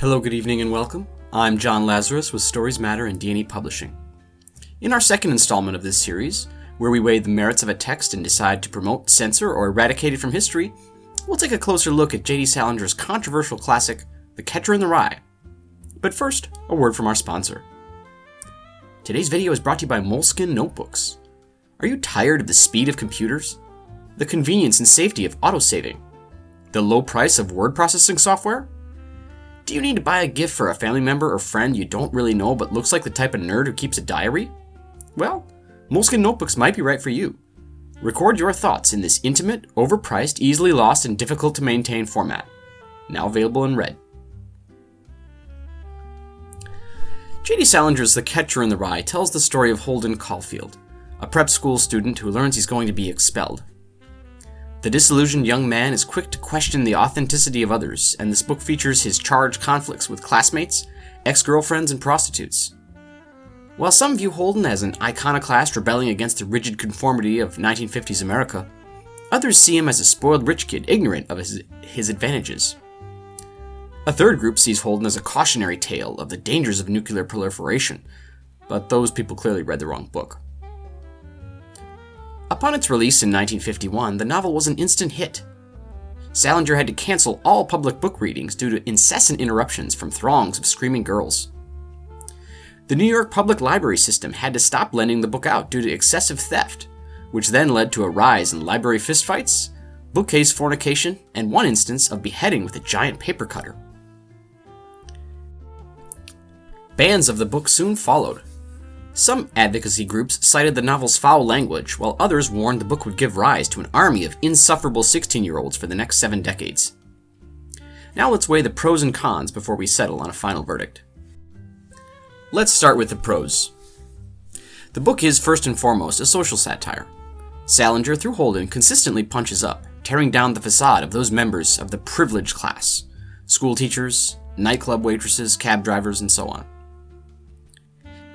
Hello, good evening, and welcome. I'm John Lazarus with Stories Matter and D&E Publishing. In our second installment of this series, where we weigh the merits of a text and decide to promote, censor, or eradicate it from history, we'll take a closer look at J.D. Salinger's controversial classic, The Catcher in the Rye. But first, a word from our sponsor. Today's video is brought to you by Moleskine Notebooks. Are you tired of the speed of computers? The convenience and safety of autosaving? The low price of word processing software? Do you need to buy a gift for a family member or friend you don't really know but looks like the type of nerd who keeps a diary? Well, Moleskine Notebooks might be right for you. Record your thoughts in this intimate, overpriced, easily lost, and difficult to maintain format. Now available in red. J.D. Salinger's The Catcher in the Rye tells the story of Holden Caulfield, a prep school student who learns he's going to be expelled. The disillusioned young man is quick to question the authenticity of others, and this book features his charged conflicts with classmates, ex-girlfriends, and prostitutes. While some view Holden as an iconoclast rebelling against the rigid conformity of 1950s America, others see him as a spoiled rich kid ignorant of his advantages. A third group sees Holden as a cautionary tale of the dangers of nuclear proliferation, but those people clearly read the wrong book. Upon its release in 1951, the novel was an instant hit. Salinger had to cancel all public book readings due to incessant interruptions from throngs of screaming girls. The New York Public Library system had to stop lending the book out due to excessive theft, which then led to a rise in library fistfights, bookcase fornication, and one instance of beheading with a giant paper cutter. Bans of the book soon followed. Some advocacy groups cited the novel's foul language, while others warned the book would give rise to an army of insufferable 16-year-olds for the next 7 decades. Now let's weigh the pros and cons before we settle on a final verdict. Let's start with the pros. The book is first and foremost a social satire. Salinger, through Holden, consistently punches up, tearing down the facade of those members of the privileged class: school teachers, nightclub waitresses, cab drivers, and so on.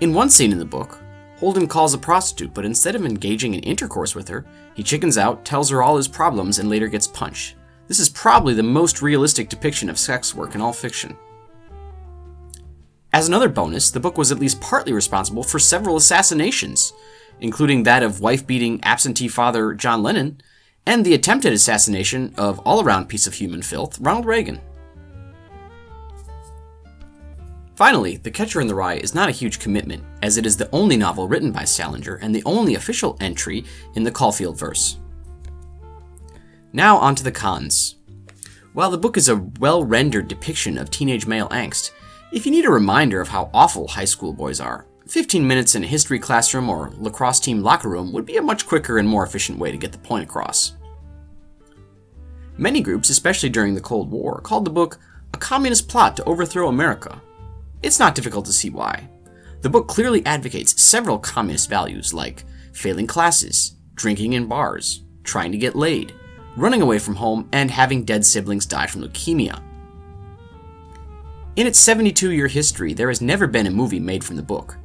In one scene in the book, Holden calls a prostitute, but instead of engaging in intercourse with her, he chickens out, tells her all his problems, and later gets punched. This is probably the most realistic depiction of sex work in all fiction. As another bonus, the book was at least partly responsible for several assassinations, including that of wife-beating absentee father John Lennon, and the attempted assassination of all-around piece of human filth, Ronald Reagan. Finally, The Catcher in the Rye is not a huge commitment, as it is the only novel written by Salinger and the only official entry in the Caulfield verse. Now onto the cons. While the book is a well-rendered depiction of teenage male angst, if you need a reminder of how awful high school boys are, 15 minutes in a history classroom or lacrosse team locker room would be a much quicker and more efficient way to get the point across. Many groups, especially during the Cold War, called the book a communist plot to overthrow America. It's not difficult to see why. The book clearly advocates several communist values like failing classes, drinking in bars, trying to get laid, running away from home, and having dead siblings die from leukemia. In its 72-year history, there has never been a movie made from the book,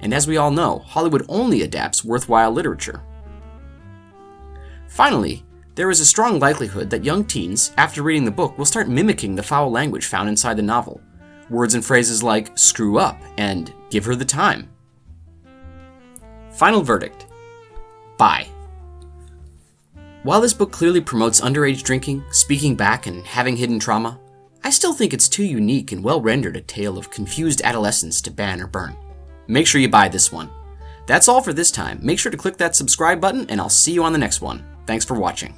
and as we all know, Hollywood only adapts worthwhile literature. Finally, there is a strong likelihood that young teens, after reading the book, will start mimicking the foul language found inside the novel. Words and phrases like screw up and give her the time. Final verdict. Buy. While this book clearly promotes underage drinking, speaking back, and having hidden trauma, I still think it's too unique and well-rendered a tale of confused adolescence to ban or burn. Make sure you buy this one. That's all for this time. Make sure to click that subscribe button, and I'll see you on the next one. Thanks for watching.